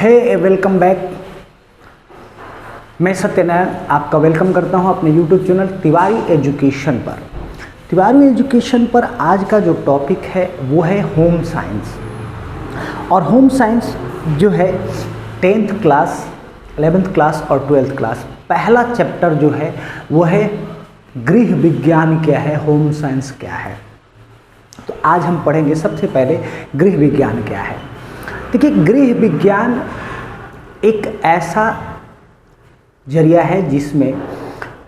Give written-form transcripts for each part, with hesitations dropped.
हे welcome back. मैं सत्यनारायण आपका welcome करता हूं अपने यूट्यूब चैनल तिवारी एजुकेशन पर। तिवारी एजुकेशन पर आज का जो टॉपिक है वो है होम साइंस। और होम साइंस जो है 10th क्लास, 11th क्लास और 12th क्लास, पहला चैप्टर जो है वो है गृह विज्ञान क्या है, होम साइंस क्या है। तो आज हम पढ़ेंगे सबसे पहले गृह विज्ञान क्या है। देखिए, गृह विज्ञान एक ऐसा जरिया है जिसमें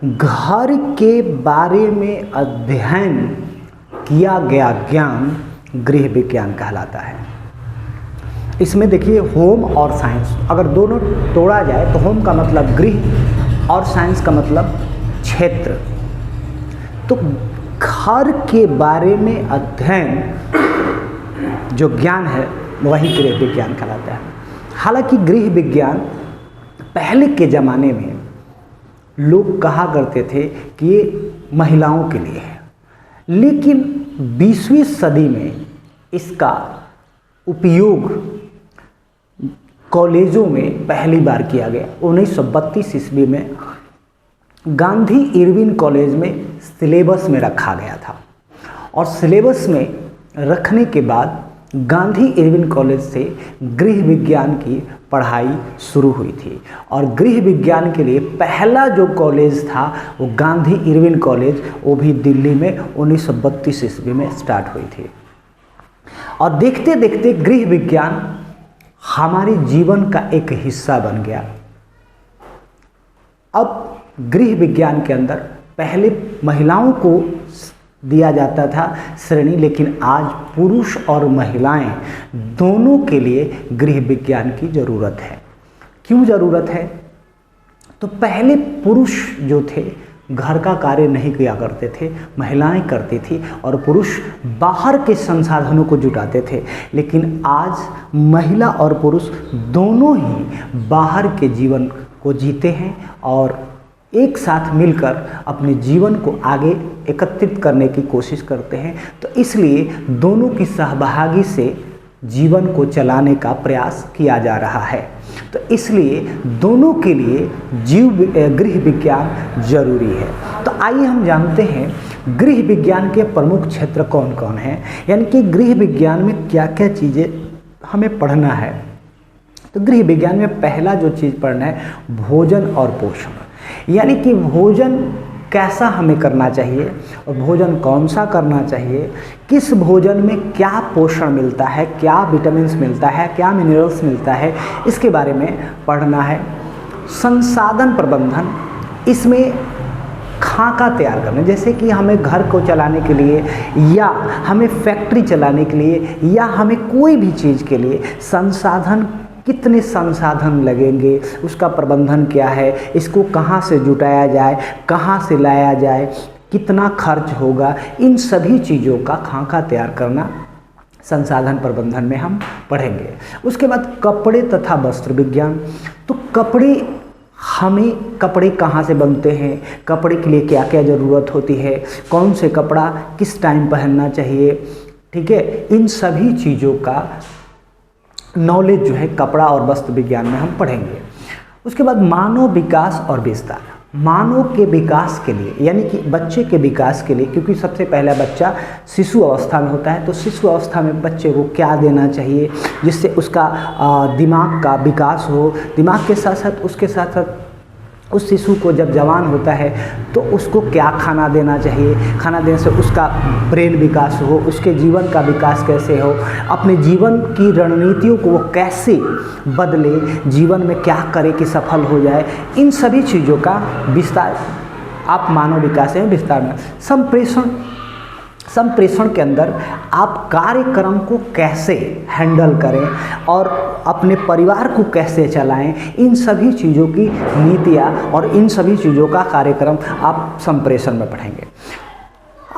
घर के बारे में अध्ययन किया गया ज्ञान गृह विज्ञान कहलाता है। इसमें देखिए, होम और साइंस अगर दोनों तोड़ा जाए तो होम का मतलब गृह और साइंस का मतलब क्षेत्र। तो घर के बारे में अध्ययन जो ज्ञान है वही गृह विज्ञान कहलाता है। हालांकि गृह विज्ञान पहले के ज़माने में लोग कहा करते थे कि ये महिलाओं के लिए है, लेकिन 20वीं सदी में इसका उपयोग कॉलेजों में पहली बार किया गया। 1932 ईस्वी में गांधी इरविन कॉलेज में सिलेबस में रखा गया था, और सिलेबस में रखने के बाद गांधी इरविन कॉलेज से गृह विज्ञान की पढ़ाई शुरू हुई थी। और गृह विज्ञान के लिए पहला जो कॉलेज था वो गांधी इरविन कॉलेज, वो भी दिल्ली में 1932 ईस्वी में स्टार्ट हुई थी। और देखते देखते गृह विज्ञान हमारे जीवन का एक हिस्सा बन गया। अब गृह विज्ञान के अंदर पहले महिलाओं को दिया जाता था श्रेणी, लेकिन आज पुरुष और महिलाएं दोनों के लिए गृह विज्ञान की ज़रूरत है। क्यों ज़रूरत है? तो पहले पुरुष जो थे घर का कार्य नहीं किया करते थे, महिलाएं करती थी, और पुरुष बाहर के संसाधनों को जुटाते थे। लेकिन आज महिला और पुरुष दोनों ही बाहर के जीवन को जीते हैं और एक साथ मिलकर अपने जीवन को आगे एकत्रित करने की कोशिश करते हैं। तो इसलिए दोनों की सहभागी से जीवन को चलाने का प्रयास किया जा रहा है। तो इसलिए दोनों के लिए गृह विज्ञान जरूरी है। तो आइए हम जानते हैं गृह विज्ञान के प्रमुख क्षेत्र कौन कौन हैं, यानी कि गृह विज्ञान में क्या क्या चीज़ें हमें पढ़ना है। तो गृह विज्ञान में पहला जो चीज़ पढ़ना है भोजन और पोषण, यानी कि भोजन कैसा हमें करना चाहिए और भोजन कौन सा करना चाहिए, किस भोजन में क्या पोषण मिलता है, क्या विटामिन्स मिलता है, क्या मिनरल्स मिलता है, इसके बारे में पढ़ना है। संसाधन प्रबंधन, इसमें खाका तैयार करना, जैसे कि हमें घर को चलाने के लिए या हमें फैक्ट्री चलाने के लिए या हमें कोई भी चीज़ के लिए संसाधन, कितने संसाधन लगेंगे, उसका प्रबंधन क्या है, इसको कहाँ से जुटाया जाए, कहाँ से लाया जाए, कितना खर्च होगा, इन सभी चीज़ों का खाका तैयार करना संसाधन प्रबंधन में हम पढ़ेंगे। उसके बाद कपड़े तथा वस्त्र विज्ञान। तो कपड़े कहाँ से बनते हैं, कपड़े के लिए क्या क्या ज़रूरत होती है, कौन से कपड़ा किस टाइम पहनना चाहिए, ठीक है, इन सभी चीज़ों का नॉलेज जो है कपड़ा और वस्त्र विज्ञान में हम पढ़ेंगे। उसके बाद मानव विकास और विस्तार। मानव के विकास के लिए, यानी कि बच्चे के विकास के लिए, क्योंकि सबसे पहला बच्चा शिशु अवस्था में होता है, तो शिशु अवस्था में बच्चे को क्या देना चाहिए जिससे उसका दिमाग का विकास हो। दिमाग के साथ साथ उसके साथ साथ उस शिशु को जब जवान होता है तो उसको क्या खाना देना चाहिए, खाना देने से उसका ब्रेन विकास हो, उसके जीवन का विकास कैसे हो, अपने जीवन की रणनीतियों को वो कैसे बदले, जीवन में क्या करे कि सफल हो जाए, इन सभी चीज़ों का विस्तार आप मानव विकास में विस्तार में। संप्रेषण के अंदर आप कार्यक्रम को कैसे हैंडल करें और अपने परिवार को कैसे चलाएं, इन सभी चीज़ों की नीतियाँ और इन सभी चीज़ों का कार्यक्रम आप संप्रेषण में पढ़ेंगे।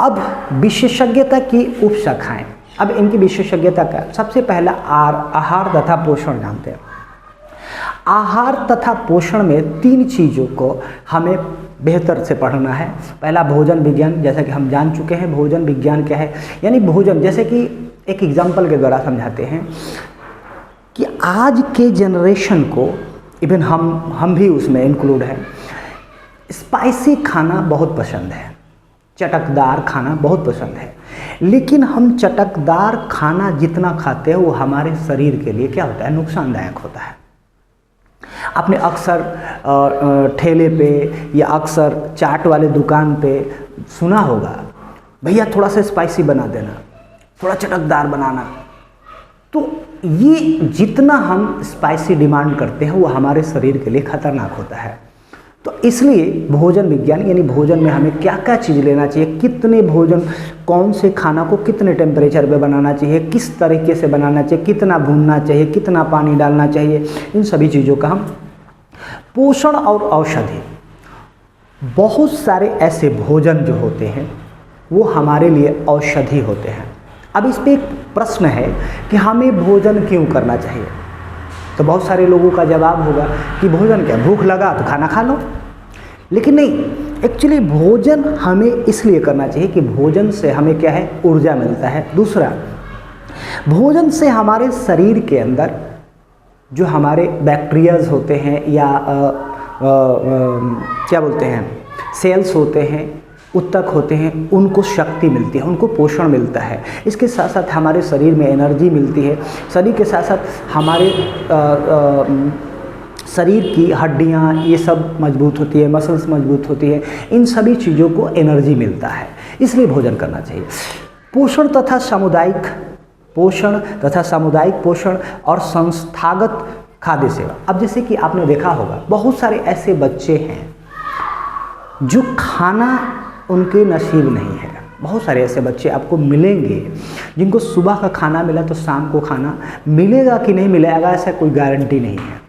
अब विशेषज्ञता की उपशाखाएं। अब इनकी विशेषज्ञता क्या? सबसे पहला आहार तथा पोषण जानते हैं। आहार तथा पोषण में 3 चीज़ों को हमें बेहतर से पढ़ना है। पहला भोजन विज्ञान, जैसा कि हम जान चुके हैं भोजन विज्ञान क्या है, यानी भोजन, जैसे कि एक एग्जाम्पल के द्वारा समझाते हैं कि आज के जनरेशन को, इवन हम भी उसमें इंक्लूड हैं, स्पाइसी खाना बहुत पसंद है, चटकदार खाना बहुत पसंद है। लेकिन हम चटकदार खाना जितना खाते हैं वो हमारे शरीर के लिए क्या होता है, नुकसानदायक होता है। आपने अक्सर ठेले पे या अक्सर चाट वाले दुकान पे सुना होगा, भैया थोड़ा सा स्पाइसी बना देना, थोड़ा चटकदार बनाना। तो ये जितना हम स्पाइसी डिमांड करते हैं वो हमारे शरीर के लिए खतरनाक होता है। तो इसलिए भोजन विज्ञान यानी भोजन में हमें क्या क्या चीज़ लेना चाहिए, कितने भोजन, कौन से खाना को कितने टेम्परेचर पे बनाना चाहिए, किस तरीके से बनाना चाहिए, कितना भूनना चाहिए, कितना पानी डालना चाहिए, इन सभी चीज़ों का हम पोषण और औषधि, बहुत सारे ऐसे भोजन जो होते हैं वो हमारे लिए औषधि होते हैं। अब इस पे एक प्रश्न है कि हमें भोजन क्यों करना चाहिए। तो बहुत सारे लोगों का जवाब होगा कि भोजन क्या, भूख लगा तो खाना खा लो। लेकिन नहीं, एक्चुअली भोजन हमें इसलिए करना चाहिए कि भोजन से हमें क्या है, ऊर्जा मिलता है। दूसरा, भोजन से हमारे शरीर के अंदर जो हमारे बैक्टीरियाज होते हैं या क्या बोलते हैं, सेल्स होते हैं, उत्तक होते हैं, उनको शक्ति मिलती है, उनको पोषण मिलता है। इसके साथ साथ हमारे शरीर में एनर्जी मिलती है। शरीर के साथ साथ हमारे शरीर की हड्डियाँ ये सब मजबूत होती है, मसल्स मजबूत होती है, इन सभी चीज़ों को एनर्जी मिलता है। इसलिए भोजन करना चाहिए। पोषण तथा सामुदायिक पोषण और संस्थागत खाद्य सेवा। अब जैसे कि आपने देखा होगा, बहुत सारे ऐसे बच्चे हैं जो खाना उनके नसीब नहीं है। बहुत सारे ऐसे बच्चे आपको मिलेंगे जिनको सुबह का खाना मिला तो शाम को खाना मिलेगा कि नहीं मिलेगा ऐसा कोई गारंटी नहीं है।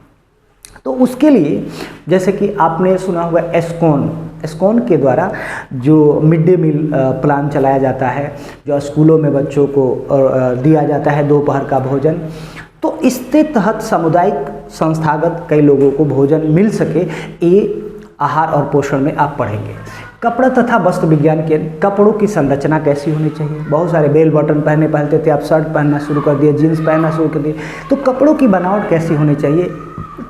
तो उसके लिए जैसे कि आपने सुना होगा एस्कॉन के द्वारा जो मिड डे मील प्लान चलाया जाता है, जो स्कूलों में बच्चों को दिया जाता है दोपहर का भोजन, तो इसके तहत सामुदायिक संस्थागत कई लोगों को भोजन मिल सके, ये आहार और पोषण में आप पढ़ेंगे। कपड़ा तथा वस्त्र विज्ञान के कपड़ों की संरचना कैसी होनी चाहिए। बहुत सारे बेल बटन पहनते थे, आप शर्ट पहनना शुरू कर दिए, जीन्स पहनना शुरू कर दिए। तो कपड़ों की बनावट कैसी होनी चाहिए,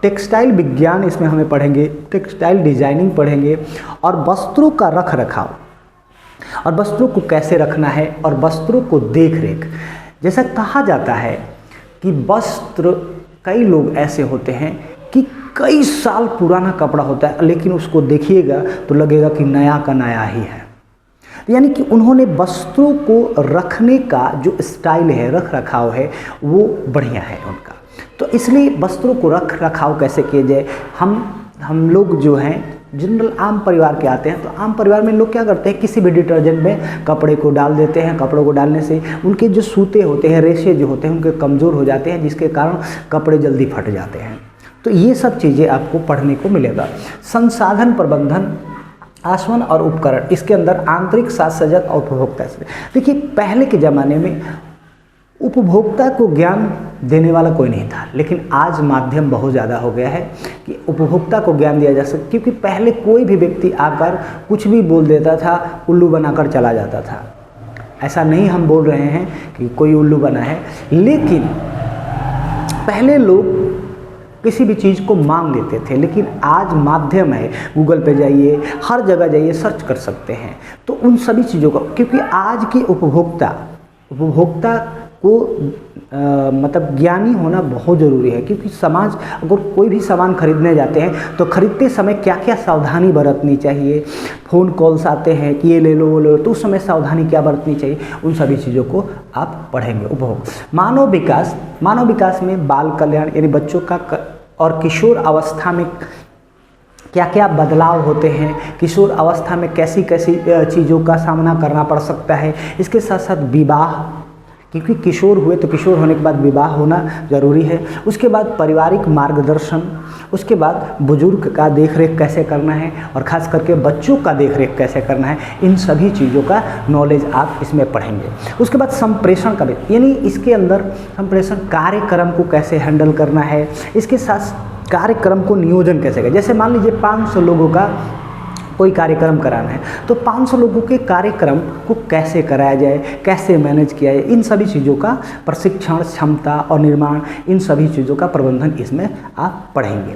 टेक्सटाइल विज्ञान इसमें हमें पढ़ेंगे, टेक्सटाइल डिजाइनिंग पढ़ेंगे, और वस्त्रों का रख रखाव और वस्त्रों को कैसे रखना है और वस्त्रों को देख रेख। जैसा कहा जाता है कि वस्त्र, कई लोग ऐसे होते हैं कि कई साल पुराना कपड़ा होता है लेकिन उसको देखिएगा तो लगेगा कि नया का नया ही है। यानी कि उन्होंने वस्त्रों को रखने का जो स्टाइल है, रख रखाव है, वो बढ़िया है उनका। तो इसलिए वस्त्रों को रख रखाव कैसे किए जाए। हम लोग जो हैं जनरल आम परिवार के आते हैं, तो आम परिवार में लोग क्या करते हैं, किसी भी डिटर्जेंट में कपड़े को डाल देते हैं। कपड़ों को डालने से उनके जो सूते होते हैं, रेशे जो होते हैं, उनके कमज़ोर हो जाते हैं, जिसके कारण कपड़े जल्दी फट जाते हैं। तो ये सब चीज़ें आपको पढ़ने को मिलेगा। संसाधन प्रबंधन, आसवन और उपकरण, इसके अंदर आंतरिक साज सज्जा और उपभोक्ता। देखिए, पहले के ज़माने में उपभोक्ता को ज्ञान देने वाला कोई नहीं था, लेकिन आज माध्यम बहुत ज़्यादा हो गया है कि उपभोक्ता को ज्ञान दिया जा सके। क्योंकि पहले कोई भी व्यक्ति आकर कुछ भी बोल देता था, उल्लू बनाकर चला जाता था। ऐसा नहीं हम बोल रहे हैं कि कोई उल्लू बना है, लेकिन पहले लोग किसी भी चीज़ को मांग लेते थे, लेकिन आज माध्यम है, गूगल पे जाइए, हर जगह जाइए, सर्च कर सकते हैं। तो उन सभी चीज़ों को, क्योंकि आज के उपभोक्ता को मतलब ज्ञानी होना बहुत ज़रूरी है। क्योंकि समाज, अगर कोई भी सामान खरीदने जाते हैं तो खरीदते समय क्या क्या सावधानी बरतनी चाहिए, फ़ोन कॉल्स आते हैं कि ये ले लो वो ले लो, तो उस समय सावधानी क्या बरतनी चाहिए, उन सभी चीज़ों को आप पढ़ेंगे। उपभोग, मानव विकास में बाल कल्याण यानी बच्चों का और किशोर अवस्था में क्या क्या बदलाव होते हैं, किशोर अवस्था में कैसी कैसी चीज़ों का सामना करना पड़ सकता है। इसके साथ साथ विवाह, क्योंकि किशोर हुए तो किशोर होने के बाद विवाह होना ज़रूरी है। उसके बाद पारिवारिक मार्गदर्शन, उसके बाद बुजुर्ग का देखरेख कैसे करना है और ख़ास करके बच्चों का देखरेख कैसे करना है, इन सभी चीज़ों का नॉलेज आप इसमें पढ़ेंगे। उसके बाद संप्रेषण का, यानी इसके अंदर संप्रेषण कार्यक्रम को कैसे हैंडल करना है, इसके साथ कार्यक्रम को नियोजन कैसे करें। जैसे मान लीजिए 500 लोगों का कोई कार्यक्रम कराना है तो 500 लोगों के कार्यक्रम को कैसे कराया जाए, कैसे मैनेज किया जाए, इन सभी चीज़ों का प्रशिक्षण, क्षमता और निर्माण, इन सभी चीज़ों का प्रबंधन इसमें आप पढ़ेंगे।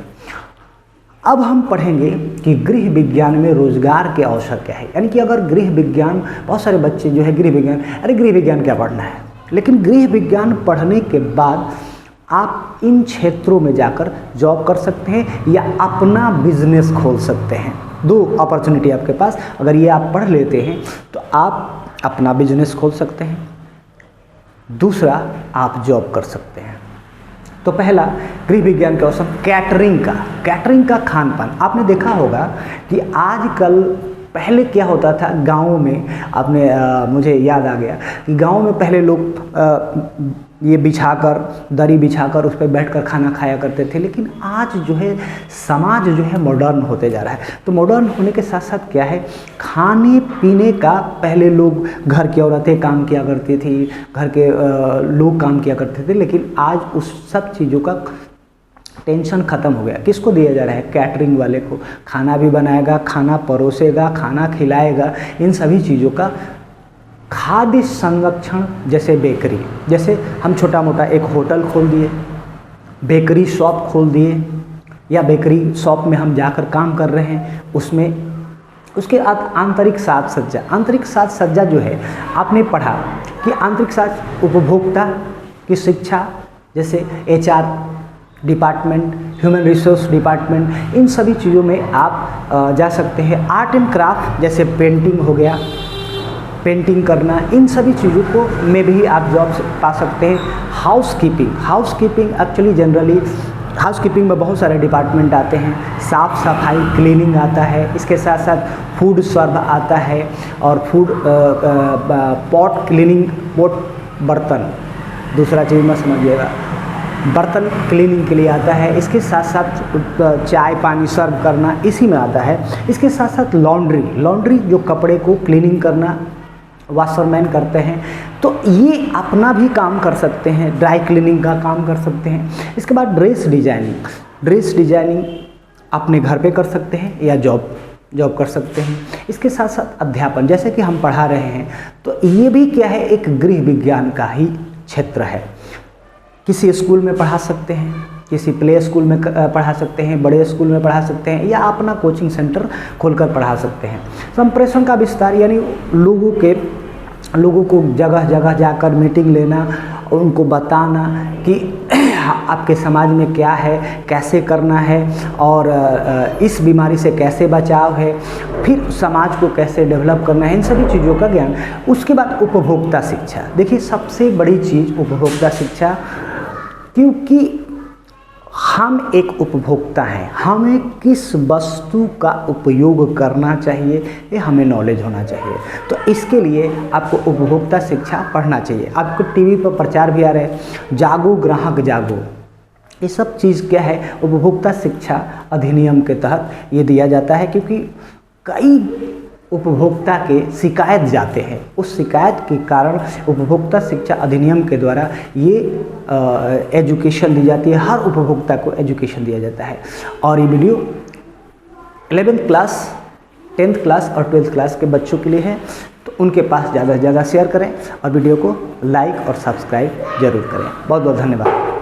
अब हम पढ़ेंगे कि गृह विज्ञान में रोजगार के अवसर क्या है। यानी कि अगर गृह विज्ञान, बहुत सारे बच्चे जो है गृह विज्ञान, अरे गृह विज्ञान क्या पढ़ना है, लेकिन गृह विज्ञान पढ़ने के बाद आप इन क्षेत्रों में जाकर जॉब कर सकते हैं या अपना बिजनेस खोल सकते हैं। दो अपॉर्चुनिटी आपके पास, अगर ये आप पढ़ लेते हैं तो आप अपना बिजनेस खोल सकते हैं, दूसरा आप जॉब कर सकते हैं। तो पहला गृह विज्ञान के अवसर, कैटरिंग का खान पान। आपने देखा होगा कि आजकल, पहले क्या होता था गाँव में, आपने मुझे याद आ गया कि गाँव में पहले लोग ये बिछाकर, दरी बिछाकर उस पर बैठकर खाना खाया करते थे, लेकिन आज जो है समाज जो है मॉडर्न होते जा रहा है। तो मॉडर्न होने के साथ साथ क्या है, खाने पीने का, पहले लोग घर की औरतें काम किया करती थी, घर के लोग काम किया करते थे, लेकिन आज उस सब चीज़ों का टेंशन ख़त्म हो गया। किसको दिया जा रहा है, कैटरिंग वाले को। खाना भी बनाएगा, खाना परोसेगा, खाना खिलाएगा, इन सभी चीज़ों का। खाद्य संरक्षण, जैसे बेकरी, जैसे हम छोटा मोटा एक होटल खोल दिए, बेकरी शॉप खोल दिए, या बेकरी शॉप में हम जाकर काम कर रहे हैं, उसमें उसके आंतरिक साज सज्जा जो है, आपने पढ़ा कि आंतरिक साज उपभोक्ता की शिक्षा, जैसे HR department, human resource department, इन सभी चीज़ों में आप जा सकते हैं। आर्ट एंड क्राफ्ट, जैसे पेंटिंग हो गया, पेंटिंग करना, इन सभी चीज़ों को में भी आप जॉब पा सकते हैं। हाउसकीपिंग एक्चुअली जनरली हाउसकीपिंग में बहुत सारे डिपार्टमेंट आते हैं। साफ़ सफाई, क्लीनिंग आता है, इसके साथ साथ फूड सर्व आता है, और फूड पॉट क्लीनिंग, बर्तन, दूसरा चीज़ मत समझिएगा, बर्तन क्लीनिंग के लिए आता है। इसके साथ साथ चाय पानी सर्व करना इसी में आता है। इसके साथ साथ लॉन्ड्री जो कपड़े को क्लीनिंग करना, वॉशरमैन करते हैं, तो ये अपना भी काम कर सकते हैं, ड्राई क्लीनिंग का काम कर सकते हैं। इसके बाद ड्रेस डिजाइनिंग अपने घर पे कर सकते हैं या जॉब कर सकते हैं। इसके साथ साथ अध्यापन, जैसे कि हम पढ़ा रहे हैं, तो ये भी क्या है, एक गृह विज्ञान का ही क्षेत्र है। किसी स्कूल में पढ़ा सकते हैं, किसी प्ले स्कूल में पढ़ा सकते हैं, बड़े स्कूल में पढ़ा सकते हैं, या अपना कोचिंग सेंटर खोलकर पढ़ा सकते हैं। संप्रेषण का विस्तार, यानी लोगों को जगह जगह जाकर मीटिंग लेना, उनको बताना कि आपके समाज में क्या है, कैसे करना है, और इस बीमारी से कैसे बचाव है, फिर समाज को कैसे डेवलप करना है, इन सभी चीज़ों का ज्ञान। उसके बाद उपभोक्ता शिक्षा, देखिए सबसे बड़ी चीज़ उपभोक्ता शिक्षा, क्योंकि हम एक उपभोक्ता हैं, हमें किस वस्तु का उपयोग करना चाहिए ये हमें नॉलेज होना चाहिए। तो इसके लिए आपको उपभोक्ता शिक्षा पढ़ना चाहिए। आपको टीवी पर प्रचार भी आ रहे हैं, जागो ग्राहक जागो, ये सब चीज़ क्या है, उपभोक्ता शिक्षा अधिनियम के तहत ये दिया जाता है। क्योंकि कई उपभोक्ता के शिकायत जाते हैं, उस शिकायत के कारण उपभोक्ता शिक्षा अधिनियम के द्वारा ये एजुकेशन दी जाती है, हर उपभोक्ता को एजुकेशन दिया जाता है। और ये video 11th class, 10th class और 12th क्लास के बच्चों के लिए है, तो उनके पास ज़्यादा से ज़्यादा शेयर करें और वीडियो को लाइक और सब्सक्राइब जरूर करें। बहुत बहुत धन्यवाद।